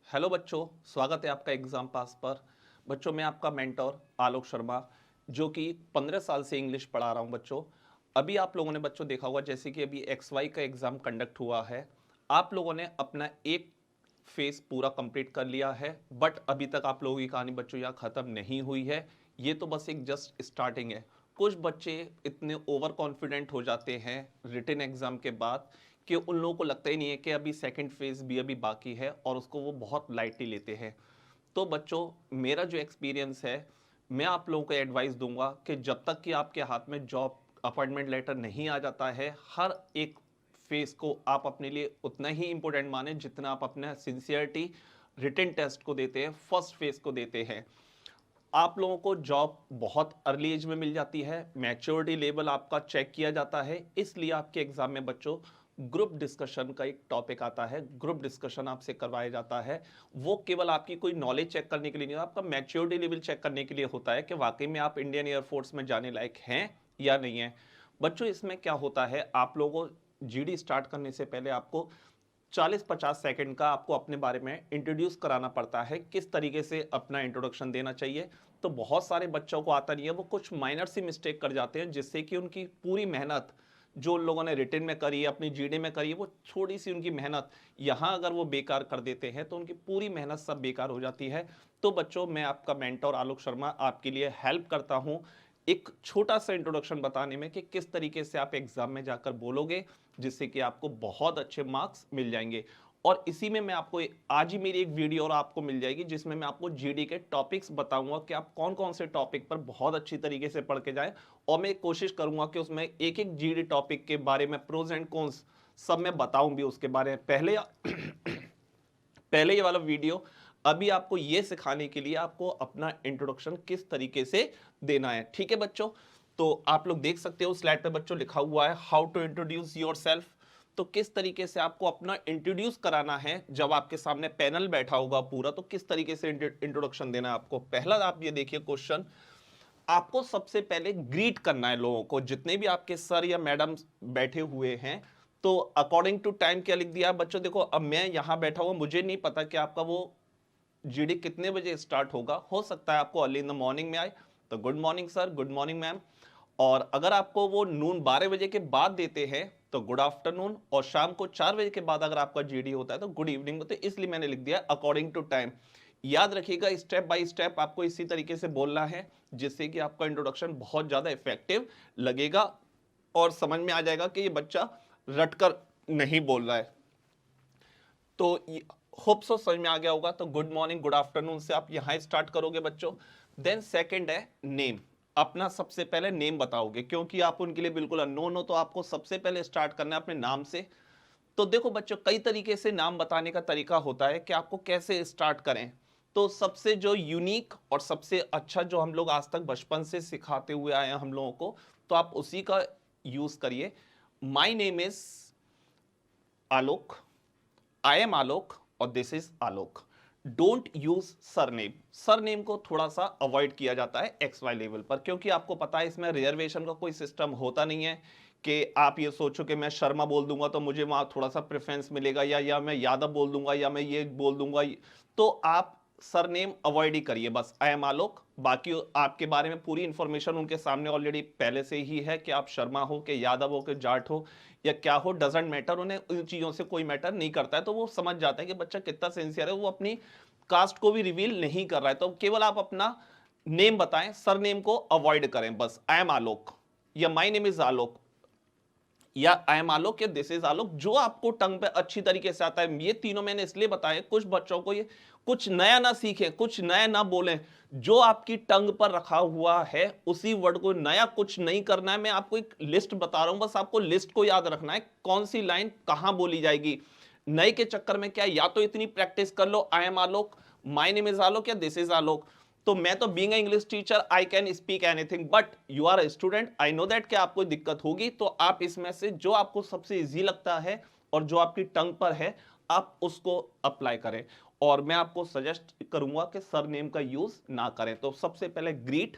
Hello बच्चों, स्वागत है आपका एग्जाम पास पर। बच्चों, मैं आपका मेंटोर आलोक शर्मा, जो कि 15 साल से इंग्लिश पढ़ा रहा हूं। बच्चों, अभी आप लोगों ने बच्चों देखा होगा, जैसे कि अभी एक्स वाई का एग्जाम कंडक्ट हुआ है। आप लोगों ने अपना एक फेज पूरा कंप्लीट कर लिया है, बट अभी तक आप लोगों की कहानी बच्चों यहाँ खत्म नहीं हुई है। ये तो बस एक जस्ट स्टार्टिंग है। कुछ बच्चे इतने ओवर कॉन्फिडेंट हो जाते हैं रिटन एग्जाम के बाद कि उन लोगों को लगता ही नहीं है कि अभी सेकंड फेज भी अभी बाकी है, और उसको वो बहुत लाइटली लेते हैं। तो बच्चों, मेरा जो एक्सपीरियंस है, मैं आप लोगों को एडवाइस दूंगा कि जब तक कि आपके हाथ में जॉब अपॉइंटमेंट लेटर नहीं आ जाता है, हर एक फेज को आप अपने लिए उतना ही इंपॉर्टेंट माने जितना आप अपना सिंसियरिटी रिटन टेस्ट को देते हैं, फर्स्ट फेज को देते हैं। आप लोगों को जॉब बहुत अर्ली एज में मिल जाती है, मैच्योरिटी लेवल आपका चेक किया जाता है, इसलिए आपके एग्जाम में बच्चों ग्रुप डिस्कशन का एक टॉपिक आता है। ग्रुप डिस्कशन आपसे करवाया जाता है। वो केवल आपकी कोई नॉलेज चेक करने के लिए नहीं, आपका मैच्योरिटी लेवल चेक करने के लिए होता है कि वाकई में आप इंडियन एयरफोर्स में जाने लायक हैं या नहीं है। बच्चों, इसमें क्या होता है, आप लोगों को जीडी स्टार्ट करने से पहले आपको 40-50 सेकंड का आपको अपने बारे में इंट्रोड्यूस कराना पड़ता है, किस तरीके से अपना इंट्रोडक्शन देना चाहिए। तो बहुत सारे बच्चों को आता नहीं है, वो कुछ माइनर सी मिस्टेक कर जाते हैं, जिससे कि उनकी पूरी मेहनत जो उन लोगों ने रिटन में करी है, अपनी जीडी में करी है, वो थोड़ी सी उनकी मेहनत यहाँ अगर वो बेकार कर देते हैं तो उनकी पूरी मेहनत सब बेकार हो जाती है। तो बच्चों, मैं आपका मेंटर आलोक शर्मा आपके लिए हेल्प करता हूँ एक छोटा सा इंट्रोडक्शन बताने में कि किस तरीके से आप एग्जाम में जाकर बोलोगे, जिससे कि आपको बहुत अच्छे मार्क्स मिल जाएंगे। और इसी में मैं आपको आज ही मेरी एक वीडियो और आपको मिल जाएगी, जिसमें मैं आपको जीडी के टॉपिक्स बताऊंगा कि आप कौन कौन से टॉपिक पर बहुत अच्छी तरीके से पढ़ के जाएं। और मैं कोशिश करूंगा कि उसमें एक एक जीडी टॉपिक के बारे में प्रोज एंड कॉन्स सब मैं बताऊं भी उसके बारे में। पहले ये वाला वीडियो अभी आपको ये सिखाने के लिए आपको अपना इंट्रोडक्शन किस तरीके से देना है। ठीक है बच्चों, तो आप लोग देख सकते हो स्लाइड पे बच्चों लिखा हुआ है हाउ टू इंट्रोड्यूस योरसेल्फ। तो किस तरीके से आपको अपना इंट्रोड्यूस कराना है, जब आपके सामने पैनल बैठा होगा पूरा, तो किस तरीके से इंट्रोडक्शन देना है आपको। पहला आप ये देखिए क्वेश्चन, आपको सबसे पहले ग्रीट करना है लोगों को, जितने भी आपके सर या मैडम बैठे हुए हैं। तो अकॉर्डिंग टू टाइम क्या लिख दिया बच्चों, देखो अब मैं यहां बैठा हुआ, मुझे नहीं पता कि आपका वो जीडी कितने बजे स्टार्ट होगा। हो सकता है आपको अर्ली इन द मॉर्निंग में आए, तो good morning sir, good morning ma'am. और अगर आपको वो नून 12 बजे के बाद देते हैं तो गुड आफ्टरनून, और शाम को 4 बजे के बाद अगर आपका जीडी होता है तो गुड इवनिंग होता है। इसलिए मैंने लिख दिया अकॉर्डिंग टू टाइम। याद रखिएगा, स्टेप बाय स्टेप आपको इसी तरीके से बोलना है, जिससे कि आपका इंट्रोडक्शन बहुत ज्यादा इफेक्टिव लगेगा और समझ में आ जाएगा कि ये बच्चा रटकर नहीं बोल रहा है। तो होप सो समझ में आ गया होगा। तो गुड मॉर्निंग, गुड आफ्टरनून से आप यहां स्टार्ट करोगे बच्चों। देन सेकंड है नेम। अपना सबसे पहले नेम बताओगे, क्योंकि आप उनके लिए बिल्कुल अननोन हो, तो आपको सबसे पहले स्टार्ट करना है अपने नाम से। तो देखो बच्चों, कई तरीके से नाम बताने का तरीका होता है कि आपको कैसे स्टार्ट करें। तो सबसे जो यूनिक और सबसे अच्छा जो हम लोग आज तक बचपन से सिखाते हुए आए हैं हम लोगों को, तो आप उसी का यूज करिए। My name is Alok, I am Alok, और this is Alok. Don't use surname. Surname को थोड़ा सा अवॉइड किया जाता है एक्स वाई लेवल पर, क्योंकि आपको पता है इसमें रिजर्वेशन का कोई सिस्टम होता नहीं है कि आप ये सोचो कि मैं शर्मा बोल दूंगा तो मुझे वहां थोड़ा सा प्रेफरेंस मिलेगा, या मैं यादव बोल दूंगा, या मैं ये बोल दूंगा। तो आप सरनेम अवॉइड ही करिए, बस आई एम आलोक। बाकी आपके बारे में पूरी इंफॉर्मेशन उनके सामने ऑलरेडी पहले से ही है कि आप शर्मा हो, कि यादव हो, कि जाट हो, या क्या हो, डजेंट मैटर। उन्हें उन चीजों से कोई मैटर नहीं करता है। तो वो समझ जाता है कि बच्चा कितना सिंसियर है, वो अपनी कास्ट को भी रिवील नहीं कर रहा है। तो केवल आप अपना नेम बताएं, सरनेम को अवॉइड करें। बस आई एम आलोक, या माई नेम इज आलोक, या आई एम आलोक, या दिस इज आलोक, जो आपको टंग पे अच्छी तरीके से आता है। ये तीनों मैंने इसलिए बताए, कुछ बच्चों को ये कुछ नया ना सीखें, कुछ नया ना बोलें। जो आपकी टंग पर रखा हुआ है उसी वर्ड को, नया कुछ नहीं करना है। मैं आपको एक लिस्ट बता रहा हूं, बस आपको लिस्ट को याद रखना है, कौन सी लाइन कहां बोली जाएगी। नए के चक्कर में क्या, या तो इतनी प्रैक्टिस कर लो, I am Alok, my name is Alok, या दिस इज आलोक। तो मैं तो being English teacher I can speak anything, but you are a student, I know that कि आपको दिक्कत होगी। तो आप इसमें से जो आपको सबसे इजी लगता है और जो आपकी टंग पर है, आप उसको अप्लाई करें। और मैं आपको सजेस्ट करूंगा कि सर नेम का यूज ना करें। तो सबसे पहले ग्रीट,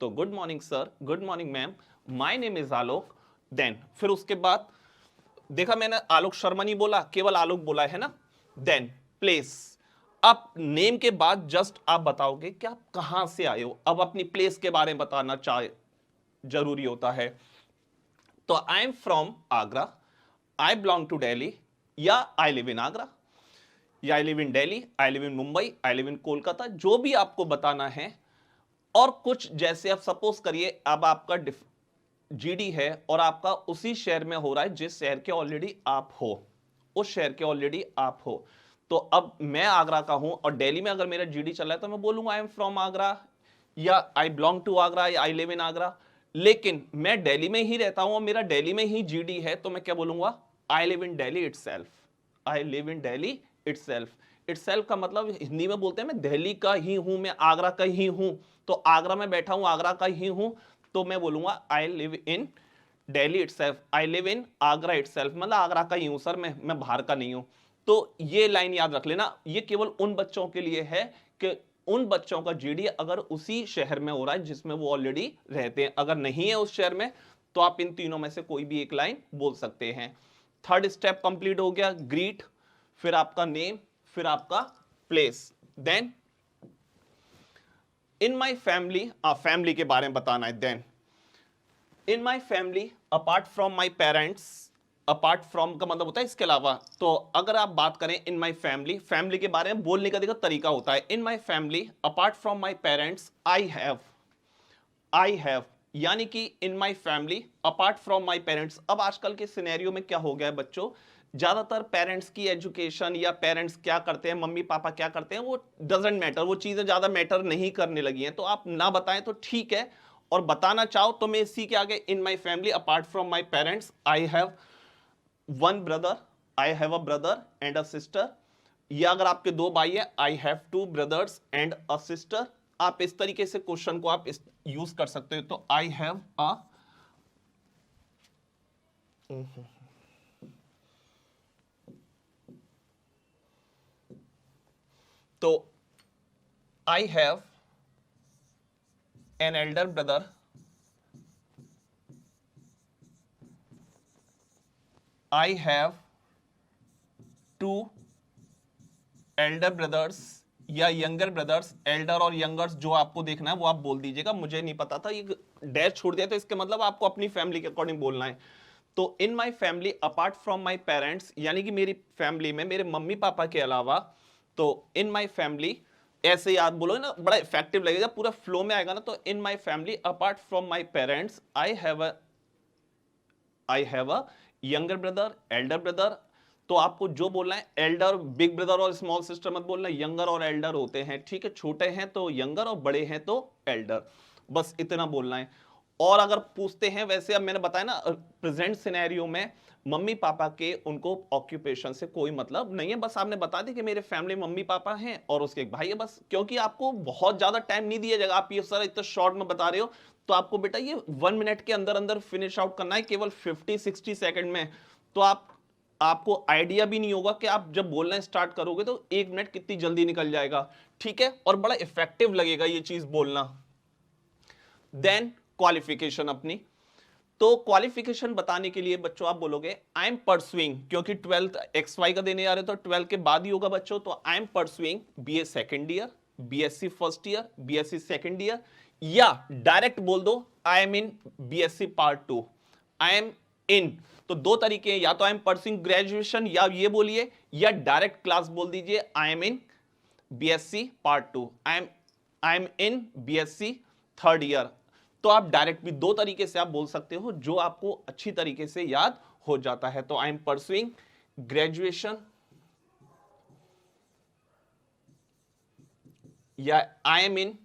तो good morning sir, good morning ma'am, my name is Alok. Then फिर उसके बाद देखा मैंने आलोक शर्मा नहीं बोला, केवल आलोक बोला है ना। देन प्लेस, आप नेम के बाद जस्ट आप बताओगे कि आप कहां से आए हो। अब अपनी प्लेस के बारे में बताना चाहे जरूरी होता है। तो I am from Agra, I belong to Delhi, या आई लिव इन आगरा, या I live in Delhi, I live in Mumbai, I live in Kolkata, जो भी आपको बताना है। और कुछ जैसे आप सपोज करिए अब आपका जीडी है और आपका उसी शहर में हो रहा है जिस शहर के ऑलरेडी आप हो, उस शहर के ऑलरेडी आप हो। तो अब मैं आगरा का हूं और दिल्ली में अगर मेरा जीडी चल रहा है तो मैं बोलूंगा आई एम फ्रॉम आगरा, या आई बिलोंग टू आगरा, या आई लिव इन आगरा। लेकिन मैं दिल्ली में ही रहता हूं और मेरा दिल्ली में ही जीडी है, तो मैं क्या बोलूंगा? आई live in Delhi itself, I live in Delhi itself. Itself का मतलब हिंदी में बोलते हैं मैं दिल्ली का ही हूं, मैं आगरा का ही हूं। तो आगरा में बैठा हूं, आगरा का ही हूं, तो मैं बोलूंगा आई live in Delhi itself, I live in Agra itself, मतलब आगरा का ही हूं सर, मैं बाहर का नहीं हूं। तो ये लाइन याद रख लेना, ये केवल उन बच्चों के लिए है कि उन बच्चों का जीडी अगर उसी शहर में हो रहा है जिसमें वो ऑलरेडी रहते हैं। अगर नहीं है उस शहर में तो आप इन तीनों में से कोई भी एक लाइन बोल सकते हैं। थर्ड स्टेप कंप्लीट हो गया, ग्रीट, फिर आपका नेम, फिर आपका place. Then in my family, family के बारे में बताना है। Then in my family apart from my parents, apart from का मतलब होता है इसके अलावा। तो अगर आप बात करें इन माई फैमिली, फैमिली के बारे में बोलने का देखो तरीका होता है। In my family apart from my parents I have, यानी कि in my family apart from my parents. अब आजकल के सिनेरियो में क्या हो गया है बच्चों, ज्यादातर पेरेंट्स की एजुकेशन या पेरेंट्स क्या करते हैं, मम्मी पापा क्या करते हैं, वो डजंट मैटर, वो चीजें ज्यादा मैटर नहीं करने लगी हैं। तो आप ना बताएं तो ठीक है, और बताना चाहो तो मैं इसी के आगे in my family apart from my parents I have one brother, I have a brother and a sister, या अगर आपके दो भाई है I have two brothers and a sister. आप इस तरीके से क्वेश्चन को आप यूज कर सकते हो। तो आई हैव अ, तो I have an elder brother, I have two elder brothers या यंगर ब्रदर्स। एल्डर और यंगर्स जो आपको देखना है वो आप बोल दीजिएगा, मुझे नहीं पता था, ये डैश छोड़ दिया तो इसके मतलब आपको अपनी फैमिली के अकॉर्डिंग बोलना है। तो in my family apart from my parents, यानी कि मेरी फैमिली में मेरे मम्मी पापा के अलावा, तो इन माई फैमिली ऐसे याद बोलो ना, बड़ा इफेक्टिव लगेगा, पूरा फ्लो में आएगा ना। तो in my family apart from my parents I have a younger brother, elder brother. तो आपको जो बोलना है, एल्डर, बिग ब्रदर और स्मॉल सिस्टर मत बोलना, यंगर और एल्डर होते हैं, ठीक है। छोटे हैं तो यंगर और बड़े हैं तो एल्डर, बस इतना बोलना है। और अगर पूछते हैं, वैसे अब मैंने बताया ना प्रेजेंट सिनेरियो में मम्मी पापा के उनको ऑक्यूपेशन से कोई मतलब नहीं है, बस आपने बता दी कि मेरे फैमिली मम्मी पापा हैं और उसके एक भाई है, बस। क्योंकि आपको बहुत ज्यादा टाइम नहीं दिया जाएगा, आप ये सर इतना शॉर्ट में बता रहे हो, तो आपको बेटा ये 1 मिनट के अंदर अंदर फिनिश आउट करना है, केवल 50-60 सेकंड में। तो आपको आइडिया भी नहीं होगा कि आप जब बोलना स्टार्ट करोगे तो 1 मिनट कितनी जल्दी निकल जाएगा, ठीक है, और बड़ा इफेक्टिव लगेगा ये चीज बोलना। देन क्वालिफिकेशन अपनी, तो क्वालिफिकेशन बताने के लिए बच्चों आप बोलोगे आई एम परसुइंग, क्योंकि 12th XY का देने आ रहे तो 12 के बाद ही होगा बच्चों। तो I am pursuing BA second year, BSc first year, BSc second year, या डायरेक्ट बोल दो I am in BSc part 2, I am in. तो दो तरीके हैं, या तो आई एम परसुइंग ग्रेजुएशन, या ये बोलिए, या डायरेक्ट क्लास बोल दीजिए आई am in BSc part 2, I am in BSc third year. तो आप डायरेक्ट भी दो तरीके से आप बोल सकते हो, जो आपको अच्छी तरीके से याद हो जाता है। तो आई एम परसुइंग ग्रेजुएशन, या आई एम इन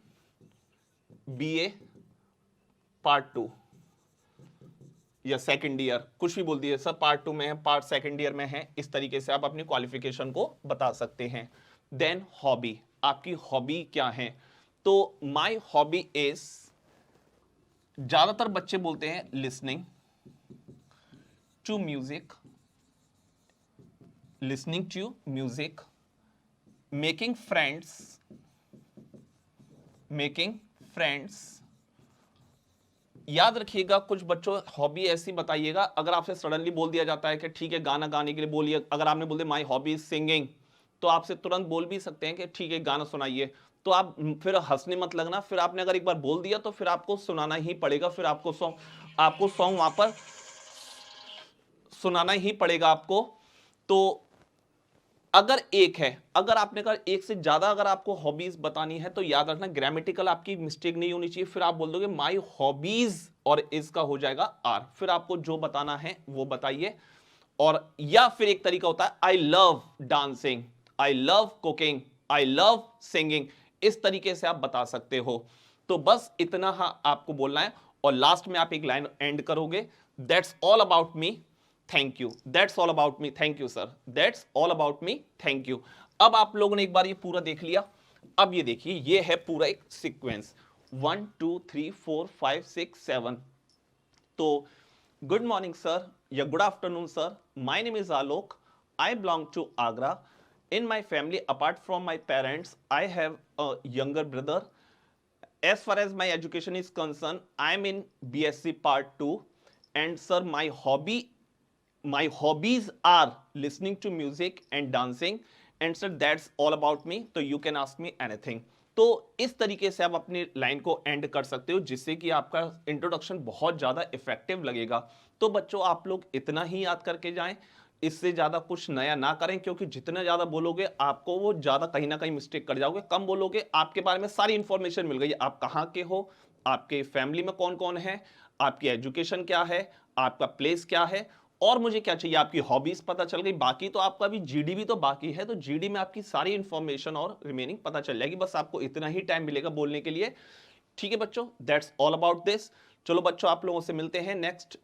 BA पार्ट 2 या सेकेंड ईयर, कुछ भी बोल दिए सर, पार्ट 2 में है, पार्ट सेकेंड ईयर में है, इस तरीके से आप अपनी क्वालिफिकेशन को बता सकते हैं। देन हॉबी, आपकी हॉबी क्या है? तो माई हॉबी इज, ज्यादातर बच्चे बोलते हैं listening to music, listening to music, making friends. याद रखिएगा, कुछ बच्चों हॉबी ऐसी बताइएगा, अगर आपसे सडनली बोल दिया जाता है कि ठीक है गाना गाने के लिए बोलिए, अगर आपने बोल दिया माई हॉबी इज सिंगिंग, तो आपसे तुरंत बोल भी सकते हैं कि ठीक है गाना सुनाइए, तो आप फिर हंसने मत लगना। फिर आपने अगर एक बार बोल दिया तो फिर आपको सुनाना ही पड़ेगा, फिर आपको सॉन्ग वहां पर सुनाना ही पड़ेगा आपको। तो अगर एक है, अगर आपने कहा एक से ज्यादा अगर आपको हॉबीज बतानी है तो याद रखना ग्रामेटिकल आपकी मिस्टेक नहीं होनी चाहिए। फिर आप बोल दोगे माई हॉबीज और इसका हो जाएगा आर, फिर आपको जो बताना है वो बताइए। और या फिर एक तरीका होता है I love dancing, I love cooking, I love singing, इस तरीके से आप बता सकते हो। तो बस इतना आपको बोलना है और लास्ट में आप एक लाइन एंड करोगे, that's all about me, thank you, that's all about me, thank you sir, that's all about me, thank you. अब आप लोगों ने एक बार ये पूरा देख लिया। अब ये देखिए ये है पूरा एक सीक्वेंस 1 2 3 4 5 6 7। तो गुड मॉर्निंग सर या good afternoon sir, my name is Alok, I belong to Agra, in my family apart from my parents I have a younger brother, as far as my education is concerned I am in BSc part 2, and sir my hobbies are listening to music and dancing, and sir that's all about me, so you can ask me anything। तो इस तरीके से आप अपनी line को and कर सकते हो जिससे कि आपका इंट्रोडक्शन बहुत ज्यादा इफेक्टिव लगेगा। तो बच्चों आप लोग इतना ही याद करके जाएं, इससे ज्यादा कुछ नया ना करें, क्योंकि जितना ज्यादा बोलोगे आपको वो ज्यादा कहीं ना कहीं मिस्टेक कर जाओगे। कम बोलोगे, आपके बारे में सारी इंफॉर्मेशन मिल गई, आप कहाँ के हो, आपके फैमिली में कौन कौन है, आपकी एजुकेशन क्या है, आपका प्लेस क्या है, और मुझे क्या चाहिए, आपकी हॉबीज पता चल गई। बाकी तो आपका भी जीडी भी तो बाकी है, तो जीडी में आपकी सारी इंफॉर्मेशन और रिमेनिंग पता चल जाएगी। बस आपको इतना ही टाइम मिलेगा बोलने के लिए। ठीक है बच्चों, दैट्स ऑल अबाउट दिस। चलो बच्चों आप लोगों से मिलते हैं नेक्स्ट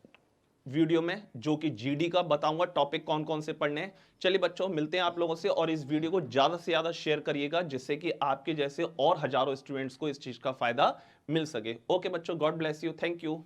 वीडियो में, जो कि जीडी का बताऊंगा टॉपिक कौन कौन से पढ़ने हैं। चलिए बच्चों मिलते हैं आप लोगों से, और इस वीडियो को ज्यादा से ज्यादा शेयर करिएगा जिससे कि आपके जैसे और हजारों स्टूडेंट्स को इस चीज का फायदा मिल सके। ओके बच्चों, God bless you, thank you.